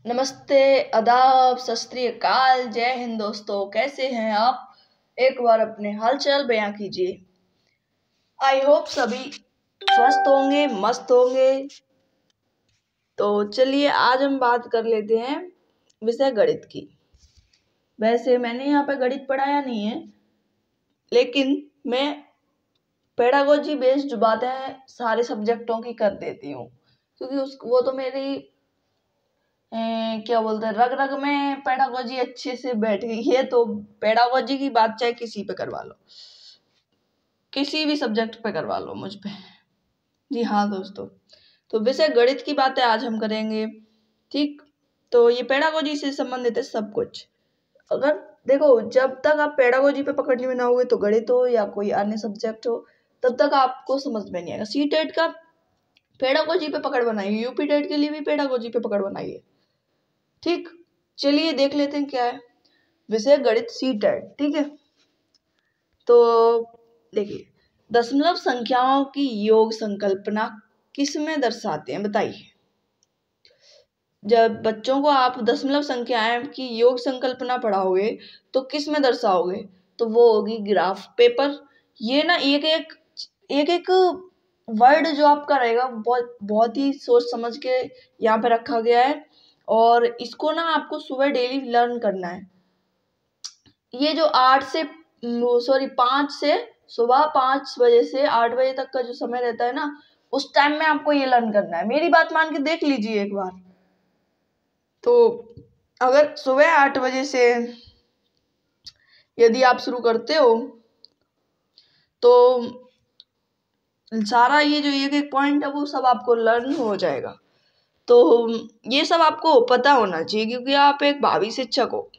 नमस्ते, आदाब, सत श्री अकाल, जय हिंद दोस्तों। कैसे हैं आप? एक बार अपने हालचाल बयां कीजिए। आई होप सभी स्वस्थ होंगे, मस्त होंगे। तो चलिए आज हम बात कर लेते हैं विषय गणित की। वैसे मैंने यहाँ पे गणित पढ़ाया नहीं है, लेकिन मैं पेडागोजी बेस्ड बातें सारे सब्जेक्टों की कर देती हूँ, क्योंकि वो तो मेरी क्या बोलते हैं, रग रग में पेडागोजी अच्छे से बैठ गई है। तो पेडागोजी की बात चाहे किसी पे करवा लो, किसी भी सब्जेक्ट पे करवा लो मुझ पे। जी हाँ दोस्तों, तो विषय गणित की बातें आज हम करेंगे। ठीक, तो ये पेडागोजी से संबंधित है सब कुछ। अगर देखो, जब तक आप पेडागोजी पे पकड़ने में ना होगे, तो गणित हो या कोई अन्य सब्जेक्ट हो, तब तक आपको समझ में नहीं आएगा। सी टेट का पेडागोजी पे पकड़ बनाइए, यूपी टेट के लिए भी पेडागोजी पे पकड़ बनाइए। ठीक, चलिए देख लेते हैं क्या है विषय गणित सी टेट। ठीक है, तो देखिए, दशमलव संख्याओं की योग संकल्पना किस में दर्शाते हैं, बताइए। जब बच्चों को आप दशमलव संख्याएं की योग संकल्पना पढ़ाओगे तो किस में दर्शाओगे? तो वो होगी ग्राफ पेपर। ये ना एक वर्ड जो आपका रहेगा बहुत बहुत ही सोच समझ के यहाँ पे रखा गया है, और इसको ना आपको सुबह डेली लर्न करना है। ये जो 5 से सुबह 5 बजे से 8 बजे तक का जो समय रहता है ना, उस टाइम में आपको ये लर्न करना है। मेरी बात मान के देख लीजिए एक बार। तो अगर सुबह 8 बजे से यदि आप शुरू करते हो तो सारा ये जो एक एक पॉइंट है वो सब आपको लर्न हो जाएगा। तो ये सब आपको पता होना चाहिए, क्योंकि आप एक भावी शिक्षक हो,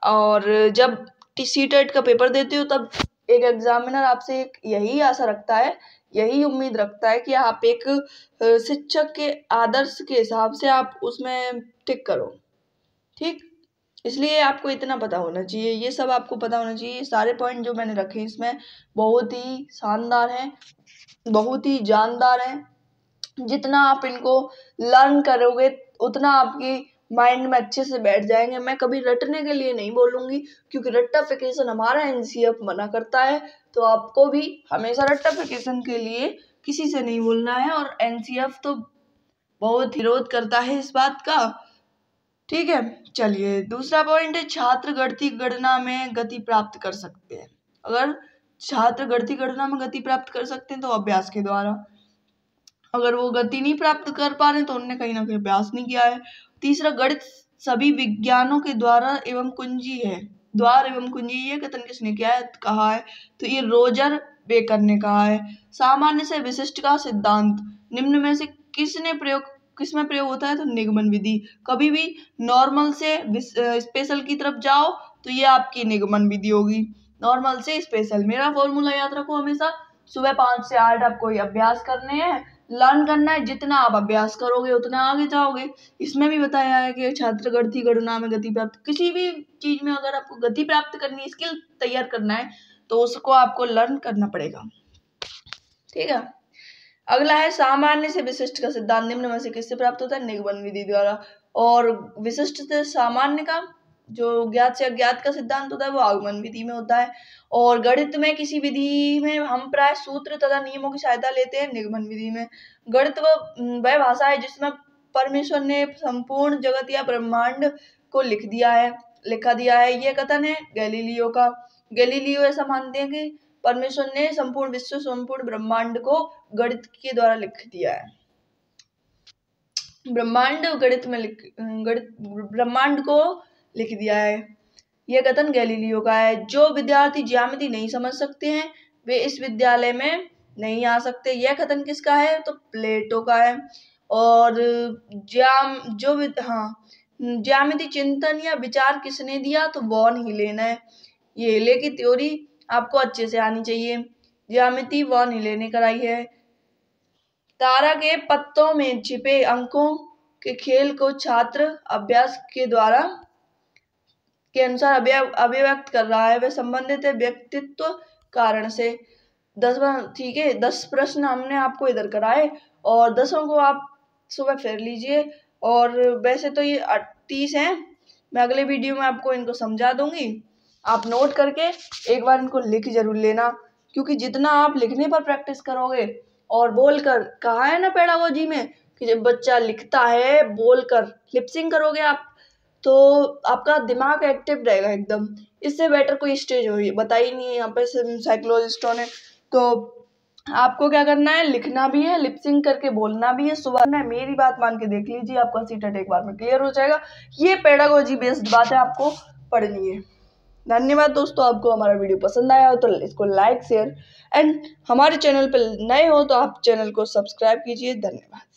और जब सी टेट का पेपर देते हो तब एक एग्जामिनर आपसे एक यही आशा रखता है, यही उम्मीद रखता है कि आप एक शिक्षक के आदर्श के हिसाब से आप उसमें टिक करो। ठीक, इसलिए आपको इतना पता होना चाहिए, ये सब आपको पता होना चाहिए। सारे पॉइंट जो मैंने रखे इसमें बहुत ही शानदार हैं, बहुत ही जानदार हैं। जितना आप इनको लर्न करोगे उतना आपकी माइंड में अच्छे से बैठ जाएंगे। मैं कभी रटने के लिए नहीं बोलूंगी, क्योंकि रट्टाफिकेशन हमारा एनसीएफ मना करता है। तो आपको भी हमेशा रट्टाफिकेशन के लिए किसी से नहीं बोलना है, और एनसीएफ तो बहुत विरोध करता है इस बात का। ठीक है, चलिए दूसरा पॉइंट है, छात्र गणितीय गणना में गति प्राप्त कर सकते हैं। अगर छात्र गणितीय गणना में गति प्राप्त कर सकते हैं तो अभ्यास के द्वारा। अगर वो गति नहीं प्राप्त कर पा रहे तो उनने कहीं ना कहीं अभ्यास नहीं किया है। तीसरा, गणित सभी विज्ञानों के द्वारा एवं कुंजी है। द्वार एवं कुंजी, ये कथन किसने किया है, कहा है? तो ये रोजर बेकर ने कहा है। सामान्य से विशिष्ट का सिद्धांत निम्न में से किसमें प्रयोग होता है? तो निगमन विधि। कभी भी नॉर्मल से स्पेशल की तरफ जाओ तो ये आपकी निगमन विधि होगी। नॉर्मल से स्पेशल, मेरा फॉर्मूला याद रखो हमेशा, सुबह 5 से 8 आपको अभ्यास करने हैं, लर्न करना है। जितना आप अभ्यास करोगे उतना आगे जाओगे। इसमें भी बताया है कि छात्र गणितीय गणना में गति प्राप्त, किसी भी चीज में अगर आपको गति प्राप्त करनी है, स्किल तैयार करना है, तो उसको आपको लर्न करना पड़ेगा। ठीक है, अगला है, सामान्य से विशिष्ट का सिद्धांत निम्न में से किससे प्राप्त होता है? निगमन विधि द्वारा। और विशिष्ट से सामान्य का, जो ज्ञात से अज्ञात का सिद्धांत होता है, वो आगमन विधि में होता है। और गणित में किसी विधि में हम प्राय सूत्र तथा नियमों की सहायता लेते हैं, निगमन विधि में। गणित वह भाषा है जिसमें परमेश्वर ने संपूर्ण जगत या ब्रह्मांड को लिखा दिया है। ये कथन है गैलीलियो का। गैलीलियो ऐसा मानते हैं कि परमेश्वर ने संपूर्ण विश्व, संपूर्ण ब्रह्मांड को गणित के द्वारा लिख दिया है। ब्रह्मांड को लिख दिया है, यह कथन गैलीलियो का है। जो विद्यार्थी ज्यामिति नहीं समझ सकते हैं वे इस विद्यालय में नहीं आ सकते, यह कथन किसका है? तो प्लेटो का है। और ज्यामिति चिंतन या विचार किसने दिया? तो वॉन हीले ने। ये हीले की थ्योरी आपको अच्छे से आनी चाहिए। ज्यामिति वॉन हीले ने कराई है। तारा के पत्तों में छिपे अंकों के खेल को छात्र अभ्यास के द्वारा के अनुसार अभिव्यक्त कर रहा है, वह संबंधित है व्यक्तित्व कारण से। ठीक है, 10 प्रश्न हमने आपको इधर कराए, और 10 को आप सुबह फेर लीजिए, और वैसे तो ये 30 हैं, मैं अगले वीडियो में आपको इनको समझा दूंगी। आप नोट करके एक बार इनको लिख जरूर लेना, क्योंकि जितना आप लिखने पर प्रैक्टिस करोगे और बोलकर, कहा है ना पेडागोजी में कि जब बच्चा लिखता है बोलकर लिपसिंग करोगे आप, तो आपका दिमाग एक्टिव रहेगा एकदम। इससे बेटर कोई स्टेज हो बताई नहीं है यहाँ पे साइकोलॉजिस्टों ने। तो आपको क्या करना है, लिखना भी है, लिपसिंग करके बोलना भी है, सुबह में मेरी बात मान के देख लीजिए, आपका सीटेट एक बार में क्लियर हो जाएगा। ये पेडागोजी बेस्ड बात है, आपको पढ़नी है। धन्यवाद दोस्तों, आपको हमारा वीडियो पसंद आया हो तो इसको लाइक शेयर एंड हमारे चैनल पर नए हो तो आप चैनल को सब्सक्राइब कीजिए। धन्यवाद।